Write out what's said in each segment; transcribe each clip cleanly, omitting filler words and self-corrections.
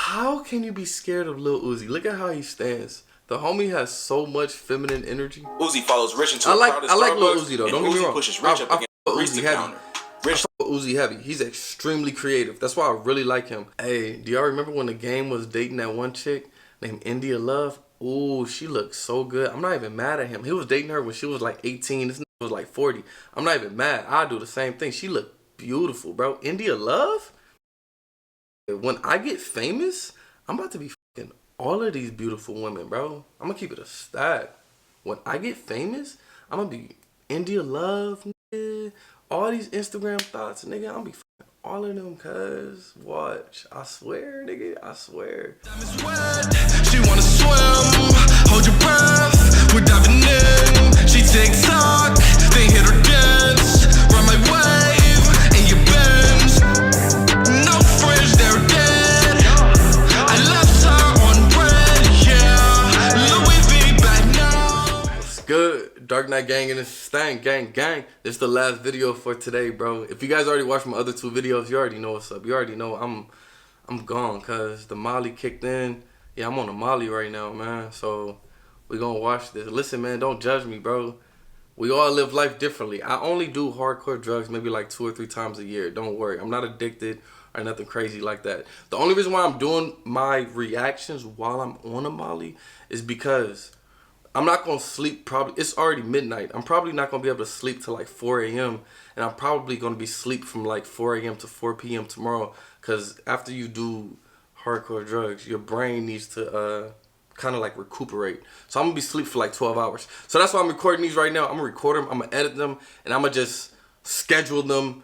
How can you be scared of Lil Uzi? Look at how he stands. The homie has so much feminine energy. Uzi follows Rich into I like Lil Uzi though. Don't get me wrong. Pushes Rich up against the counter. Uzi heavy. He's extremely creative. That's why I really like him. Hey, do y'all remember when the game was dating that one chick named India Love? Ooh, she looked so good. I'm not even mad at him. He was dating her when she was like 18. This nigga was like 40. I'm not even mad. I do the same thing. She looked beautiful, bro. India Love? When I get famous, I'm about to be fucking all of these beautiful women, bro. I'm gonna keep it a stat. When I get famous, I'm gonna be India Love, nigga. All these Instagram thoughts, nigga. I'm gonna be fucking all of them, cuz. Watch. I swear, nigga. I swear. She wanna swim, hold your breath, we're diving in. She takes talk, they hit her dance. Run my wave, and you bends. No fridge, they're dead. I left her on red, yeah. Louis V back now. It's good. Dark Knight Gang in this thing. Gang. This is the last video for today, bro. If you guys already watched my other two videos, you already know what's up. You already know I'm gone, cuz the Molly kicked in. Yeah, I'm on the Molly right now, man. So we gonna watch this. Listen, man, don't judge me, bro. We all live life differently. I only do hardcore drugs maybe like 2 or 3 times a year. Don't worry. I'm not addicted or nothing crazy like that. The only reason why I'm doing my reactions while I'm on a Molly is because I'm not going to sleep probably. It's already midnight. I'm probably not going to be able to sleep till like 4 a.m. And I'm probably going to be asleep from like 4 a.m. to 4 p.m. tomorrow. Because after you do hardcore drugs, your brain needs to kind of like recuperate. So I'm going to be asleep for like 12 hours. So that's why I'm recording these right now. I'm going to record them. I'm going to edit them. And I'm going to just schedule them.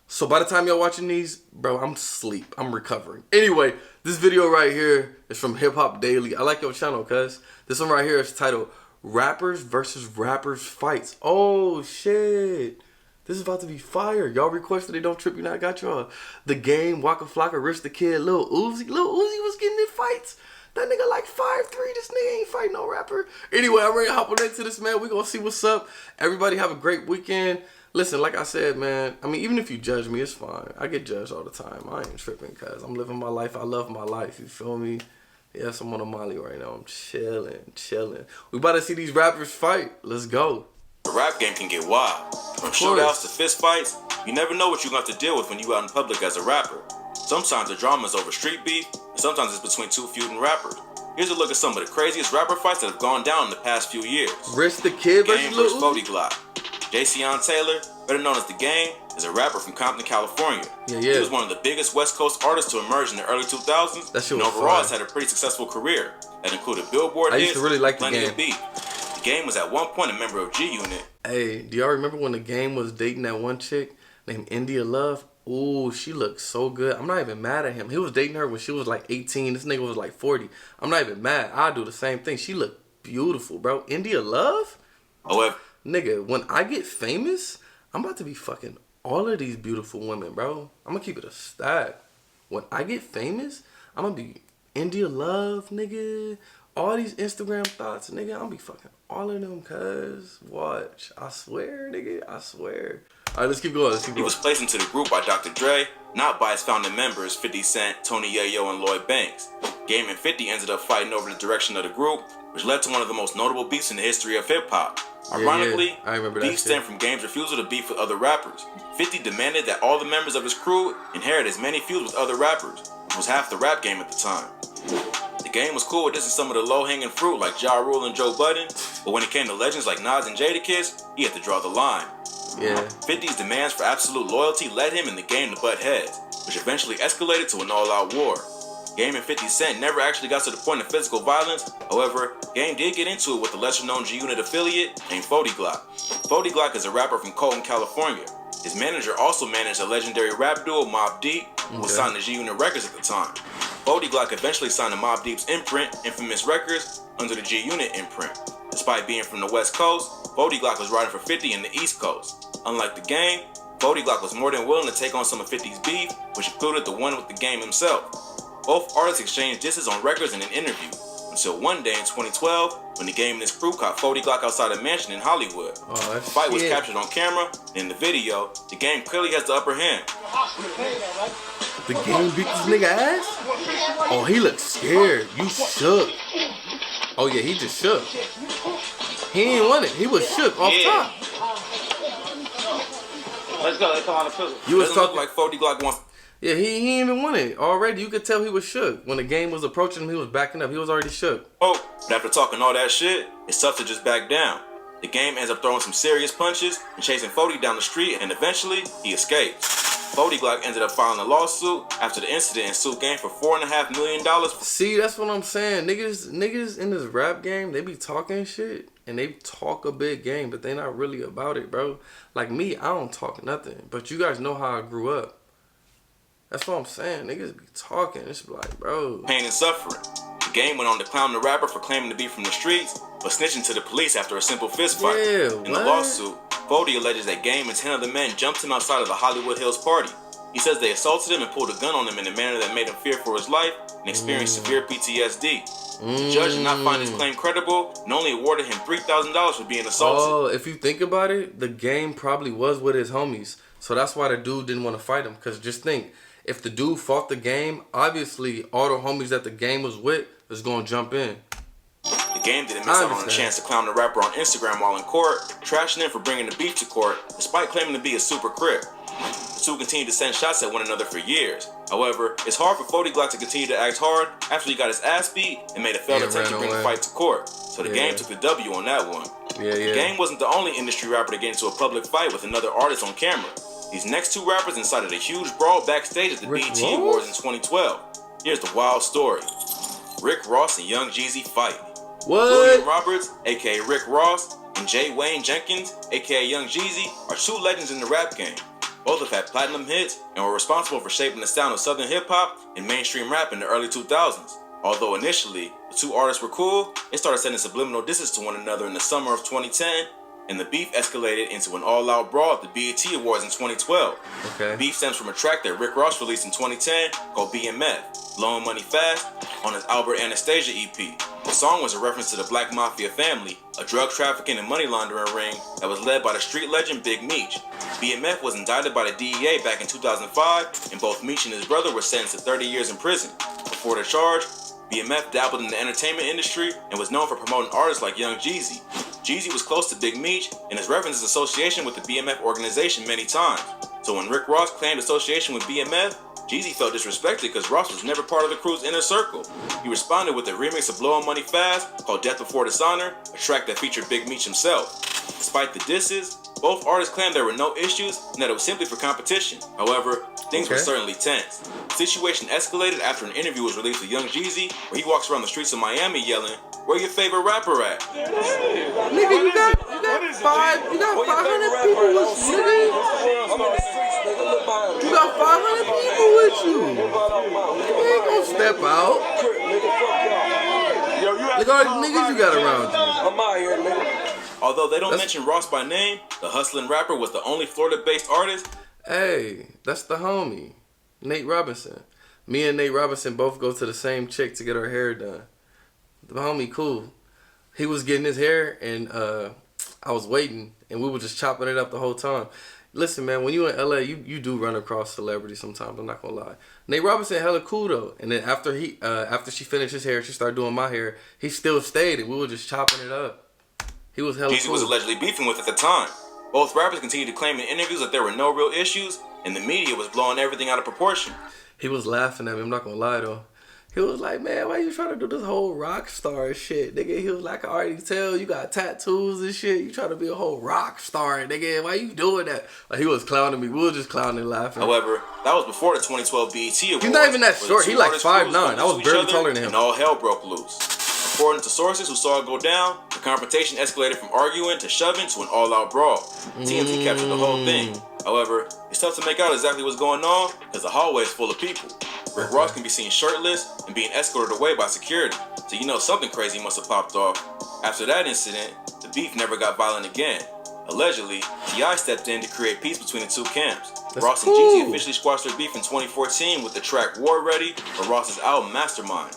So by the time y'all watching these, bro, I'm asleep. I'm recovering. Anyway, this video right here is from Hip Hop Daily. I like your channel, cuz. This one right here is titled Rappers versus Rappers Fights. Oh, shit. This is about to be fire. Y'all requested it. Don't trip. You know, I got y'all. The Game, Waka, Flocka, Rich the Kid, Lil Uzi. Lil Uzi was getting in fights. That nigga like 5'3". This nigga ain't fighting no rapper. Anyway, I'm ready to hop on into this, man. We gonna see what's up. Everybody have a great weekend. Listen, like I said, man, I mean, even if you judge me, it's fine. I get judged all the time. I ain't tripping, cuz I'm living my life. I love my life. You feel me? Yes, I'm on a Molly right now. I'm chilling. We about to see these rappers fight. Let's go. The rap game can get wild. From shootouts to fist fights, you never know what you're going to have to deal with when you out in public as a rapper. Sometimes the drama is over street beef, and sometimes it's between 2 feuding rappers. Here's a look at some of the craziest rapper fights that have gone down in the past few years. Rich the Kid Game versus Fody Glock. Jason Taylor, better known as The Game, is a rapper from Compton, California. Yeah. He was one of the biggest West Coast artists to emerge in the early 2000s, and overall has had a pretty successful career that included Billboard hits, used to really like The plenty Game. of beat. The Game was at one point a member of G Unit. Hey, do y'all remember when The Game was dating that one chick named India Love? Ooh, she looked so good. I'm not even mad at him. He was dating her when she was like 18. This nigga was like 40. I'm not even mad. I do the same thing. She looked beautiful, bro. India Love? However, nigga, when I get famous, I'm about to be fucking all of these beautiful women, bro. I'm gonna keep it a stat. When I get famous, I'm gonna be India Love, nigga. All these Instagram thoughts, nigga. I'm gonna be fucking all of them, cuz. Watch. I swear, nigga. I swear. All right, let's keep going. He was placed into the group by Dr. Dre, not by his founding members 50 Cent, Tony Yayo, and Lloyd Banks. Game and 50 ended up fighting over the direction of the group, which led to one of the most notable beefs in the history of hip-hop. Ironically, I remember that beef stemmed from Game's refusal to beef with other rappers. 50 demanded that all the members of his crew inherit as many feuds with other rappers, which was half the rap game at the time. The Game was cool with dissing some of the low-hanging fruit like Ja Rule and Joe Budden, but when it came to legends like Nas and Jadakiss, he had to draw the line. Yeah. 50's demands for absolute loyalty led him and the Game to butt heads, which eventually escalated to an all-out war. Game and 50 Cent never actually got to the point of physical violence. However, Game did get into it with the lesser-known G-Unit affiliate named Fody Glock. Fody Glock is a rapper from Colton, California. His manager also managed a legendary rap duo, Mobb Deep, who was signed to G-Unit Records at the time. Fody Glock eventually signed to Mobb Deep's imprint, Infamous Records, under the G-Unit imprint. Despite being from the West Coast, Fody Glock was riding for 50 in the East Coast. Unlike the Game, Fody Glock was more than willing to take on some of 50's beef, which included the one with the Game himself. Both artists exchanged disses on records in an interview. When until one day in 2012 when the game and his crew caught 40 Glock outside a mansion in Hollywood. Oh, the fight was captured on camera, and in the video, the game clearly has the upper hand. The game beat this nigga ass? Oh, he looks scared. You shook. Oh yeah, he just shook. He ain't won it. He was shook off top. Let's go. Let's come on the field. You was talking like 40 Glock wants. Yeah, he ain't even won it already. You could tell he was shook. When the game was approaching him, he was backing up. He was already shook. Oh, but after talking all that shit, it's tough to just back down. The game ends up throwing some serious punches and chasing 40 down the street, and eventually, he escapes. 40 Glock ended up filing a lawsuit after the incident and sued Game for $4.5 million. See, that's what I'm saying. Niggas in this rap game, they be talking shit, and they talk a big game, but they not really about it, bro. Like me, I don't talk nothing, but you guys know how I grew up. That's what I'm saying. Niggas be talking. It's like, bro. Pain and suffering. The game went on to clown the rapper for claiming to be from the streets, but snitching to the police after a simple fist fight. Yeah, in the lawsuit, 40 alleges that Game and 10 other men jumped him outside of the Hollywood Hills party. He says they assaulted him and pulled a gun on him in a manner that made him fear for his life and experience severe PTSD. The judge did not find his claim credible and only awarded him $3,000 for being assaulted. Oh, if you think about it, the game probably was with his homies. So that's why the dude didn't want to fight him. Because just think, if the dude fought the game, obviously all the homies that the game was with is going to jump in. The game didn't miss out on a chance to clown the rapper on Instagram while in court, trashing him for bringing the beef to court, despite claiming to be a super crip. The two continued to send shots at one another for years. However, it's hard for 40 Glock to continue to act hard after he got his ass beat and made a failed attempt to bring the fight to court. So the game took the W on that one. The game wasn't the only industry rapper to get into a public fight with another artist on camera. These next two rappers incited a huge brawl backstage at the BET Awards in 2012. Here's the wild story. Rick Ross and Young Jeezy fight. William Roberts, aka Rick Ross, and J. Wayne Jenkins, aka Young Jeezy, are two legends in the rap game. Both have had platinum hits and were responsible for shaping the sound of Southern hip-hop and mainstream rap in the early 2000s. Although initially, the two artists were cool, they started sending subliminal disses to one another in the summer of 2010, and the beef escalated into an all-out brawl at the BET Awards in 2012. The beef stems from a track that Rick Ross released in 2010 called BMF, Blowing Money Fast, on his Albert Anastasia EP. The song was a reference to the Black Mafia family, a drug trafficking and money laundering ring that was led by the street legend Big Meech. BMF was indicted by the DEA back in 2005, and both Meech and his brother were sentenced to 30 years in prison. Before the charge, BMF dabbled in the entertainment industry and was known for promoting artists like Young Jeezy. Jeezy was close to Big Meech and has referenced his association with the BMF organization many times. So when Rick Ross claimed association with BMF, Jeezy felt disrespected because Ross was never part of the crew's inner circle. He responded with a remix of Blowing Money Fast called Death Before Dishonor, a track that featured Big Meech himself. Despite the disses, both artists claimed there were no issues and that it was simply for competition. However, things were certainly tense. The situation escalated after an interview was released with Young Jeezy, where he walks around the streets of Miami yelling, "Where your favorite rapper at?" Nigga, you got 500 people with you, nigga. You got 500 people with you. You ain't gonna step out. Look at all the niggas you got around you. Although they don't mention Ross by name, the hustling rapper was the only Florida-based artist. Hey, that's the homie, Nate Robinson. Me and Nate Robinson both go to the same chick to get our hair done. The homie cool. He was getting his hair and I was waiting and we were just chopping it up the whole time. Listen, man, when you in LA, you do run across celebrities sometimes. I'm not gonna lie. Nate Robinson hella cool though. And then after she finished his hair, she started doing my hair. He still stayed and we were just chopping it up. He was hella Jeezy cool. was allegedly beefing with at the time. Both rappers continued to claim in interviews that there were no real issues, and the media was blowing everything out of proportion. He was laughing at me. I'm not gonna lie though. He was like, "Man, why you trying to do this whole rock star shit, nigga?" He was like, "I already tell you got tattoos and shit. You trying to be a whole rock star, nigga. Why you doing that?" Like he was clowning me. We were just clowning and laughing. However, that was before the 2012 BET Awards. He's not even that short. He like 5'9". I was barely taller than him. And all hell broke loose. According to sources who saw it go down, the confrontation escalated from arguing to shoving to an all-out brawl. TMZ captured the whole thing. However, it's tough to make out exactly what's going on because the hallway is full of people. Rick Ross can be seen shirtless and being escorted away by security, so you know something crazy must have popped off. After that incident, the beef never got violent again. Allegedly, T.I. stepped in to create peace between the two camps. Ross and Jeezy officially squashed their beef in 2014 with the track War Ready for Ross's album Mastermind.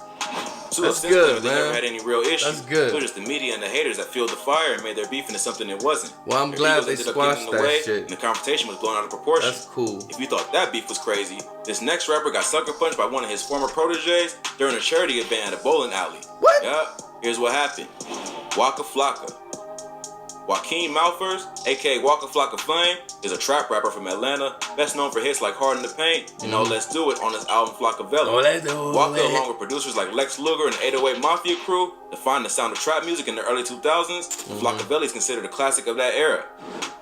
Two That's have since good, claimed they man. never had any real issues. That's good. It was just the media and the haters that fueled the fire and made their beef into something it wasn't. Well, I'm Their glad egos they ended up getting squashed in the that way, shit. and the confrontation was blown out of proportion. That's cool. If you thought that beef was crazy, this next rapper got sucker punched by one of his former proteges during a charity event at a bowling alley. What? Yup. Here's what happened. Waka Flocka. Joaquin Malfers, aka Waka Flocka Flame, is a trap rapper from Atlanta, best known for hits like Hard in the Paint and No Let's Do It on his album Flockavelli. Waka, along with producers like Lex Luger and the 808 Mafia crew, defined the sound of trap music in the early 2000s, and Flockavelli is considered a classic of that era.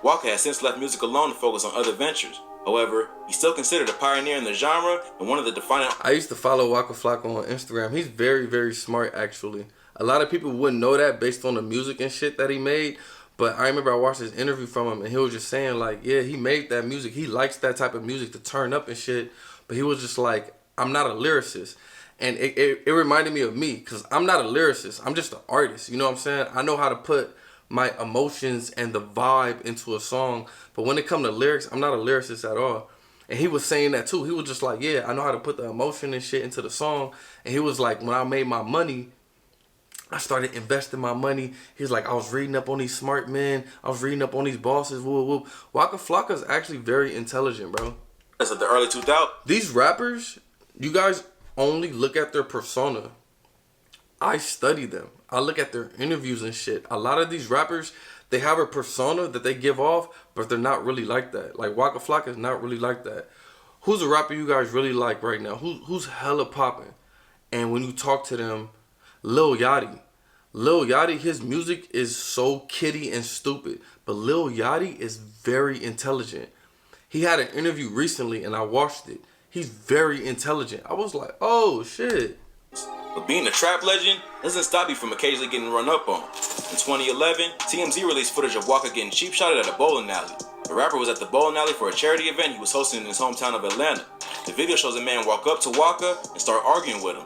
Waka has since left music alone to focus on other ventures. However, he's still considered a pioneer in the genre and one of the defining... I used to follow Waka Flocka on Instagram. He's very, very smart, actually. A lot of people wouldn't know that based on the music and shit that he made. But I remember I watched this interview from him, and he was just saying, like, yeah, he made that music. He likes that type of music to turn up and shit. But he was just like, I'm not a lyricist. And it reminded me of me, because I'm not a lyricist. I'm just an artist. You know what I'm saying? I know how to put my emotions and the vibe into a song. But when it comes to lyrics, I'm not a lyricist at all. And he was saying that too. He was just like, yeah, I know how to put the emotion and shit into the song. And he was like, when I made my money, I started investing my money. He was like, I was reading up on these smart men. I was reading up on these bosses. Whoop, whoop. Waka Flocka is actually very intelligent, bro. That's of the early 2000s. These rappers, you guys only look at their persona. I study them. I look at their interviews and shit. A lot of these rappers, they have a persona that they give off, but they're not really like that. Like Waka Flocka is not really like that. Who's a rapper you guys really like right now? Who's hella popping? And when you talk to them, Lil Yachty. Lil Yachty, his music is so kiddie and stupid. But Lil Yachty is very intelligent. He had an interview recently and I watched it. He's very intelligent. I was like, oh shit. But being a trap legend doesn't stop you from occasionally getting run up on. In 2011, TMZ released footage of Waka getting cheap shotted at a bowling alley. The rapper was at the bowling alley for a charity event he was hosting in his hometown of Atlanta. The video shows a man walk up to Waka and start arguing with him.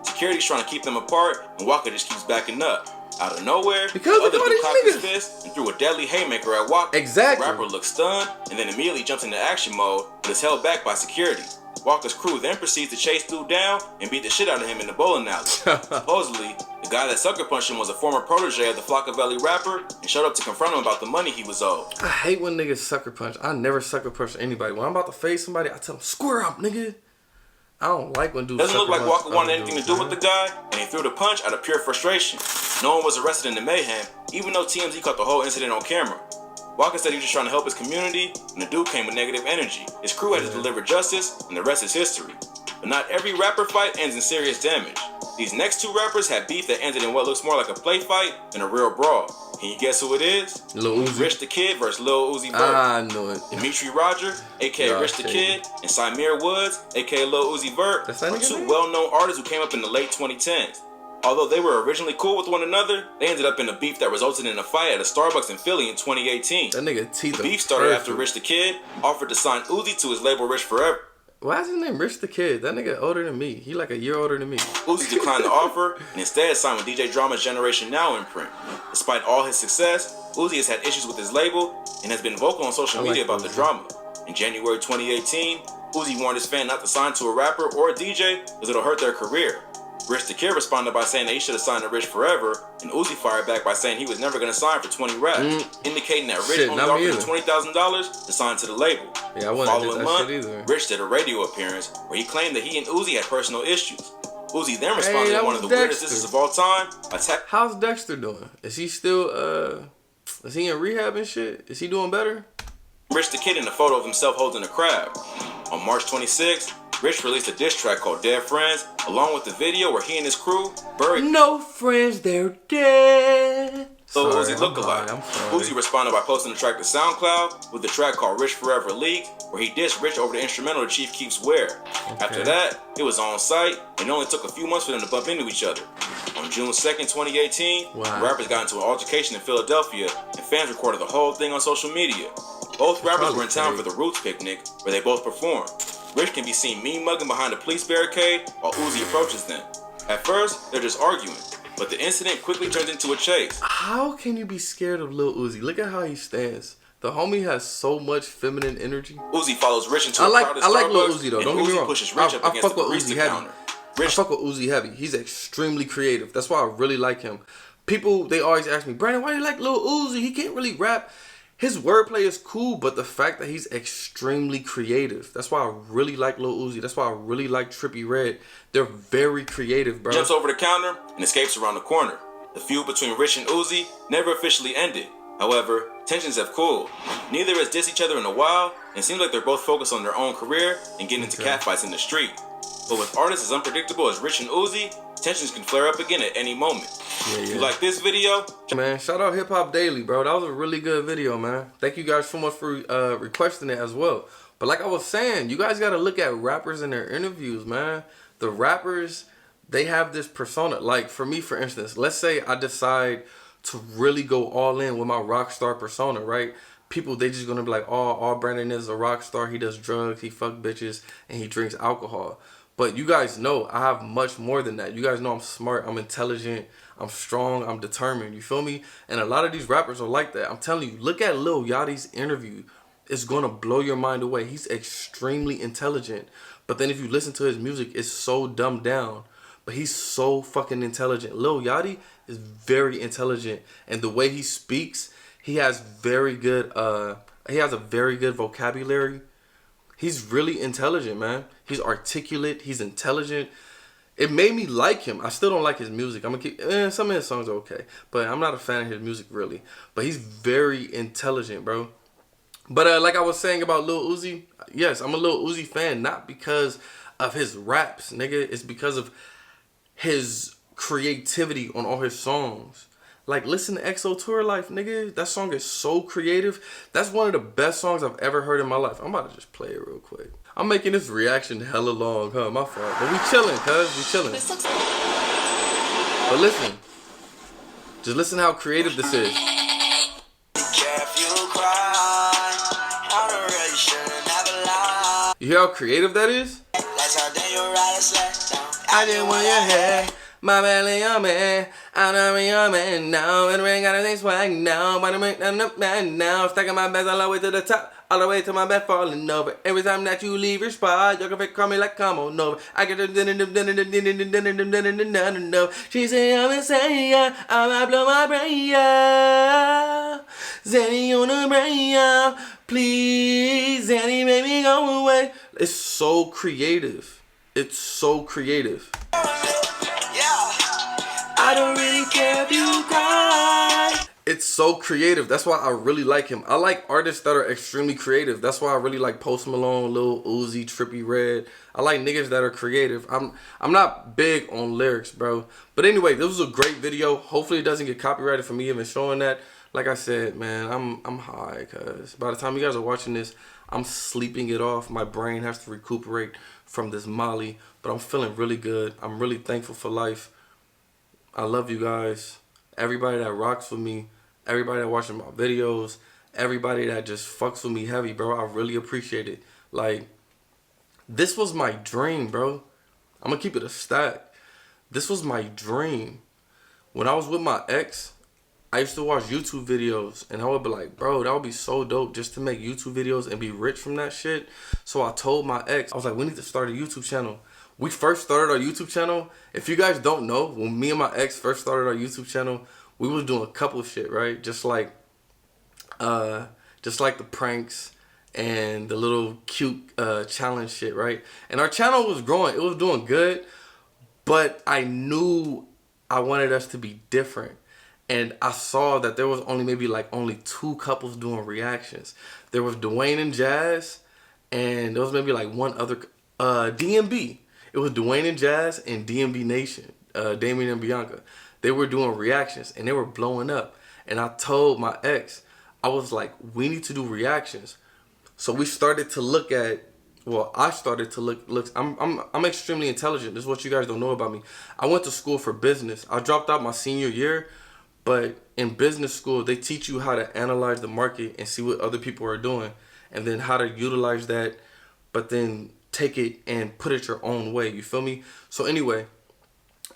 Security's trying to keep them apart, and Waka just keeps backing up. Out of nowhere, because the other dude cocked his fist and threw a deadly haymaker at Waka. Exactly. The rapper looks stunned and then immediately jumps into action mode, but is held back by security. Waka's crew then proceeds to chase dude down and beat the shit out of him in the bowling alley. Supposedly, the guy that sucker punched him was a former protege of the Flockavelli rapper and showed up to confront him about the money he was owed. I hate when niggas sucker punch. I never sucker punch anybody. When I'm about to face somebody, I tell them, square up, nigga. I don't like when dudes Doesn't look like Waka wanted anything to do with the the guy, and he threw the punch out of pure frustration. No one was arrested in the mayhem, even though TMZ caught the whole incident on camera. Waka said he was just trying to help his community, and the dude came with negative energy. His crew had to deliver justice, and the rest is history. But not every rapper fight ends in serious damage. These next two rappers had beef that ended in what looks more like a play fight than a real brawl. Can you guess who it is? Lil Uzi. Rich the Kid versus Lil Uzi Vert. I knew it. Dimitri Roger, aka Rich the Kid, and Samir Woods, aka Lil Uzi Vert, are two well-known artists who came up in the late 2010s. Although they were originally cool with one another, they ended up in a beef that resulted in a fight at a Starbucks in Philly in 2018. That nigga teeth. The beef started after Rich the Kid offered to sign Uzi to his label Rich Forever. Why is his name Rich the Kid? That nigga older than me. He like a year older than me. Uzi declined the offer and instead signed with DJ Drama's Generation Now imprint. Despite all his success, Uzi has had issues with his label and has been vocal on social media about the drama. In January 2018, Uzi warned his fan not to sign to a rapper or a DJ because it'll hurt their career. Rich the Kid responded by saying that he should have signed to Rich Forever, and Uzi fired back by saying he was never going to sign for 20 raps, indicating that Rich only offered him $20,000 to sign to the label. Yeah, I wasn't do that shit either. Rich did a radio appearance where he claimed that he and Uzi had personal issues. Uzi then responded to one of the weirdest disses of all time. How's Dexter doing? Is he still, is he in rehab and shit? Is he doing better? Rich the Kid in a photo of himself holding a crab. On March 26th, Rich released a diss track called Dead Friends, along with the video where he and his crew buried no friends, they're dead. So Uzi look-alike. Uzi responded by posting the track to SoundCloud with the track called Rich Forever Leaked, where he dissed Rich over the instrumental the Chief Keef's Wear. Okay. After that, it was on site, and it only took a few months for them to bump into each other. On June 2nd, 2018, the rappers got into an altercation in Philadelphia, and fans recorded the whole thing on social media. Both rappers were in town for the Roots picnic, where they both performed. Rich can be seen mean-mugging behind a police barricade while Uzi approaches them. At first, they're just arguing, but the incident quickly turns into a chase. How can you be scared of Lil Uzi? Look at how he stands. The homie has so much feminine energy. Uzi follows Rich into a crowded Starbucks, I like Lil Uzi though. and Don't get me Uzi wrong. pushes Rich up against the barista counter. I fuck with Uzi heavy. He's extremely creative. That's why I really like him. People, they always ask me, Brandon, why do you like Lil Uzi? He can't really rap. His wordplay is cool, but the fact that he's extremely creative. That's why I really like Lil Uzi. That's why I really like Trippie Redd. They're very creative, bro. Jumps over the counter and escapes around the corner. The feud between Rich and Uzi never officially ended. However, tensions have cooled. Neither has dissed each other in a while, and it seems like they're both focused on their own career and getting into catfights in the street. But with artists as unpredictable as Rich and Uzi, tensions can flare up again at any moment. If you like this video, man, shout out Hip Hop Daily, bro. That was a really good video, man. Thank you guys so much for requesting it as well. But like I was saying, you guys got to look at rappers in their interviews, man. The rappers, they have this persona. Like for me, for instance, let's say I decide to really go all in with my rock star persona, right? People, they just gonna be like, oh, all Brandon is a rock star. He does drugs, he fuck bitches, and he drinks alcohol. But you guys know I have much more than that. You guys know I'm smart, I'm intelligent, I'm strong, I'm determined. You feel me? And a lot of these rappers are like that. I'm telling you, look at Lil Yachty's interview. It's gonna blow your mind away. He's extremely intelligent. But then if you listen to his music, it's so dumbed down. But he's so fucking intelligent. Lil Yachty is very intelligent. And the way he speaks, he has very good he has a very good vocabulary. He's really intelligent, man. He's articulate, he's intelligent. It made me like him. I still don't like his music. I'm gonna keep some of his songs are okay, but I'm not a fan of his music really. But he's very intelligent, bro. But like I was saying about Lil Uzi, yes, I'm a Lil Uzi fan, not because of his raps, nigga. It's because of his creativity on all his songs. Like, listen to EXO Tour Life, nigga. That song is so creative. That's one of the best songs I've ever heard in my life. I'm about to just play it real quick. I'm making this reaction hella long, huh? My fault. But we chilling, cuz. We chilling. But listen. Just listen how creative this is. You hear how creative that is? I didn't want your hair. My belly, your man. I'm not your man now. And ring got a thing swag now. But I'm not man now. Stacking my bags all the way to the top. All the way to my bed falling over. Every time that you leave your spot, you can call me like come on over. I get the she say I'm insane, I'ma blow my brain out. Zanny on the brain out. Please, Zanny, make me go away. It's so creative. It's so creative. I don't really care if you cry. It's so creative. That's why I really like him. I like artists that are extremely creative. That's why I really like Post Malone, Lil Uzi, Trippie Redd. I like niggas that are creative. I'm not big on lyrics, bro. But anyway, this was a great video. Hopefully it doesn't get copyrighted for me even showing that. Like I said, man, I'm high, cuz by the time you guys are watching this, I'm sleeping it off. My brain has to recuperate from this Molly, but I'm feeling really good. I'm really thankful for life. I love you guys. Everybody that rocks with me, everybody that watches my videos, everybody that just fucks with me heavy, bro. I really appreciate it. Like, this was my dream, bro. I'm gonna keep it a stack. This was my dream. When I was with my ex, I used to watch YouTube videos, and I would be like, bro, that would be so dope just to make YouTube videos and be rich from that shit. So I told my ex, I was like, we need to start a YouTube channel. We first started our YouTube channel. If you guys don't know, when me and my ex first started our YouTube channel, we was doing a couple of shit, right? Just like the pranks and the little cute challenge shit, right? And our channel was growing. It was doing good, but I knew I wanted us to be different. And I saw that there was only 2 couples doing reactions. There was Dwayne and Jazz, and there was maybe like one other, DMB. It was Dwayne and Jazz and DMB Nation, Damien and Bianca. They were doing reactions and they were blowing up. And I told my ex, I was like, we need to do reactions. So we started to look at, I started to look. I'm extremely intelligent. This is what you guys don't know about me. I went to school for business. I dropped out my senior year, but in business school, they teach you how to analyze the market and see what other people are doing, and then how to utilize that, but then take it and put it your own way. You feel me? So anyway,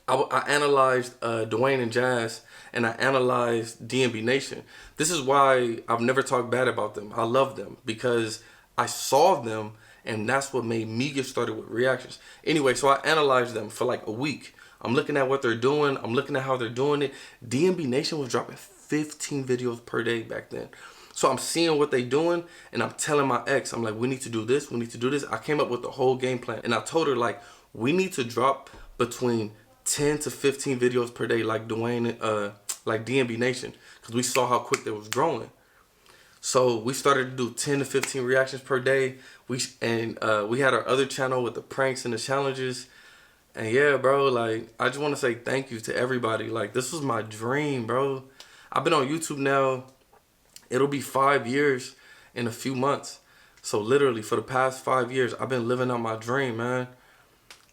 I analyzed Dwayne and Jazz, and I analyzed DMB Nation. This is why I've never talked bad about them. I love them because I saw them And that's what made me get started with reactions. Anyway, so I analyzed them for like a week. I'm looking at what they're doing. I'm looking at how they're doing it. DMB Nation was dropping 15 videos per day back then. So I'm seeing what they doing, and I'm telling my ex, I'm like, we need to do this, we need to do this. I came up with the whole game plan, and I told her, like, we need to drop between 10 to 15 videos per day, like Dwayne, like DMB Nation, because we saw how quick they was growing. So we started to do 10 to 15 reactions per day. We had our other channel with the pranks and the challenges. And yeah, bro, like, I just want to say thank you to everybody. Like, this was my dream, bro. I've been on YouTube now. It'll be 5 years in a few months. So literally for the past 5 years, I've been living out my dream, man.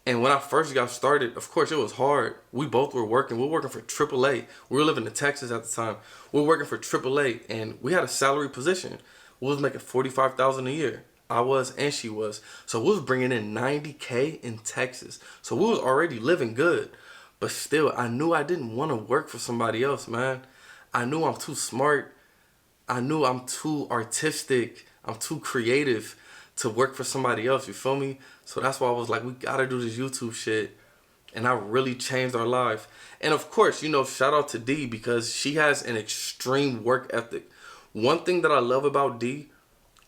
And when I first got started, of course, it was hard. We both were working. We were working for AAA. We were living in Texas at the time. We were working for AAA, and we had a salary position. We was making $45,000 a year. I was, and she was. So we was bringing in $90K in Texas. So we was already living good. But still, I knew I didn't want to work for somebody else, man. I knew I'm too smart. I knew I'm too artistic. I'm too creative to work for somebody else, you feel me? So that's why I was like, we gotta do this YouTube shit. And I really changed our life. And of course, you know, shout out to Dee, because she has an extreme work ethic. One thing that I love about Dee,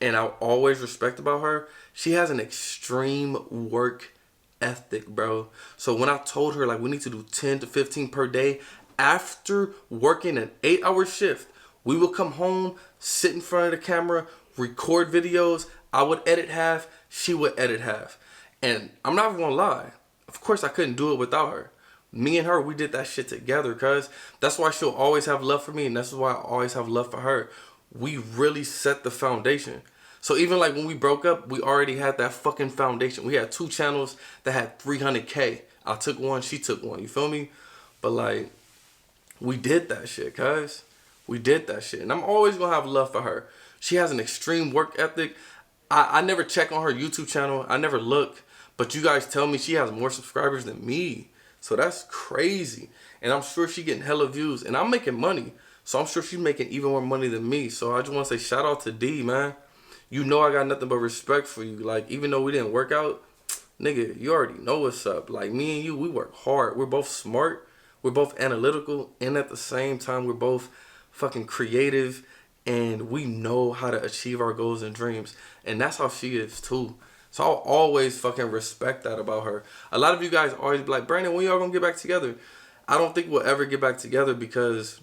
and I always respect about her, she has an extreme work ethic, bro. So when I told her, like, we need to do 10 to 15 per day, after working an 8-hour shift, we would come home, sit in front of the camera, record videos. I would edit half, she would edit half. And I'm not even gonna lie, of course I couldn't do it without her. Me and her, we did that shit together, cuz that's why she'll always have love for me, and that's why I always have love for her. We really set the foundation. So even like when we broke up, we already had that fucking foundation. We had 2 channels that had 300K. I took one, she took one, you feel me? But like, we did that shit, cuz. We did that shit. And I'm always gonna have love for her. She has an extreme work ethic. I never check on her YouTube channel. I never look. But you guys tell me she has more subscribers than me. So that's crazy. And I'm sure she getting hella views. And I'm making money. So I'm sure she's making even more money than me. So I just want to say shout out to Dee, man. You know I got nothing but respect for you. Like, even though we didn't work out, nigga, you already know what's up. Like, me and you, we work hard. We're both smart. We're both analytical. And at the same time, we're both fucking creative, and we know how to achieve our goals and dreams. And that's how she is too. So I'll always fucking respect that about her. A lot of you guys always be like, Brandon, when y'all gonna get back together? I don't think we'll ever get back together, because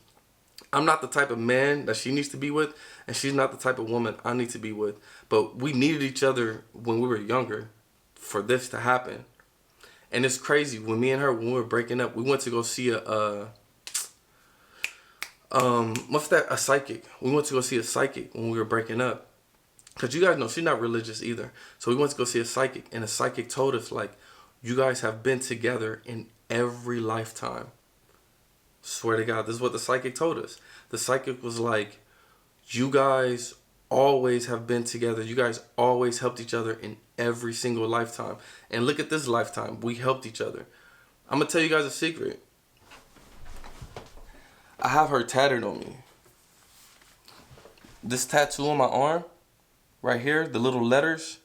I'm not the type of man that she needs to be with, and she's not the type of woman I need to be with. But we needed each other when we were younger for this to happen. And it's crazy, when me and her, when we were breaking up, we went to go see a a psychic. We went to go see a psychic when we were breaking up. Because you guys know she's not religious either. So we went to go see a psychic, and the psychic told us, like, you guys have been together in every lifetime. Swear to God, this is what the psychic told us. The psychic was like, you guys always have been together. You guys always helped each other in every single lifetime. And look at this lifetime. We helped each other. I'm going to tell you guys a secret. I have her tatted on me. This tattoo on my arm, right here, the little letters,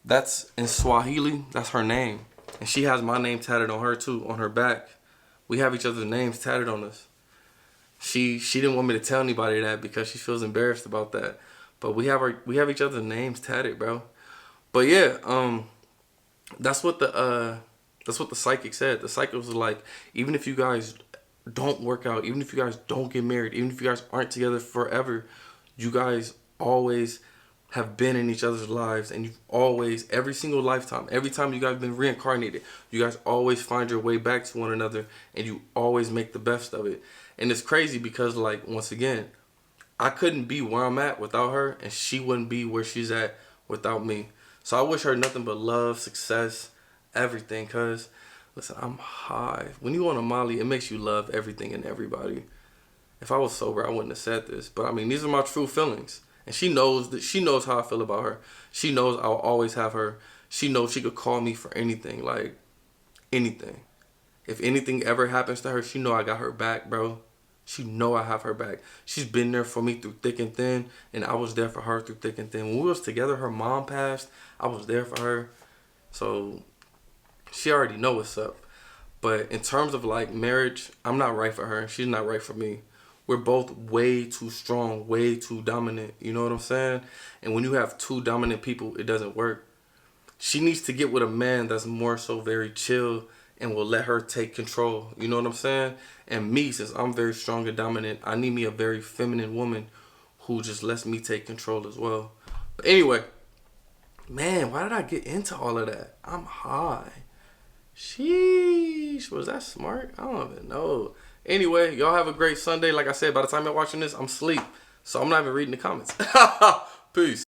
that's in Swahili. That's her name. And she has my name tatted on her too, on her back. We have each other's names tatted on us. She didn't want me to tell anybody that because she feels embarrassed about that. But we have each other's names tatted, bro. But yeah, that's what the psychic said. The psychic was like, even if you guys don't work out, even if you guys don't get married, even if you guys aren't together forever, you guys always have been in each other's lives, and you've always, every single lifetime, every time you guys have been reincarnated, you guys always find your way back to one another, and you always make the best of it. And it's crazy because, like, once again, I couldn't be where I'm at without her, and she wouldn't be where she's at without me. So I wish her nothing but love, success, everything, cause listen, I'm high. When you on a Molly, it makes you love everything and everybody. If I was sober, I wouldn't have said this. But I mean, these are my true feelings. And she knows how I feel about her. She knows I'll always have her. She knows she could call me for anything, like anything. If anything ever happens to her, she know I got her back, bro. She know I have her back. She's been there for me through thick and thin, and I was there for her through thick and thin. When we was together, her mom passed. I was there for her. So she already know what's up. But in terms of like marriage, I'm not right for her, and she's not right for me. We're both way too strong, way too dominant. You know what I'm saying? And when you have two dominant people, it doesn't work. She needs to get with a man that's more so very chill and will let her take control. You know what I'm saying? And me, since I'm very strong and dominant, I need me a very feminine woman who just lets me take control as well. But anyway, man, why did I get into all of that? I'm high. Sheesh, was that smart? I don't even know. Anyway, y'all have a great Sunday. Like I said, by the time you're watching this, I'm asleep. So I'm not even reading the comments. Peace.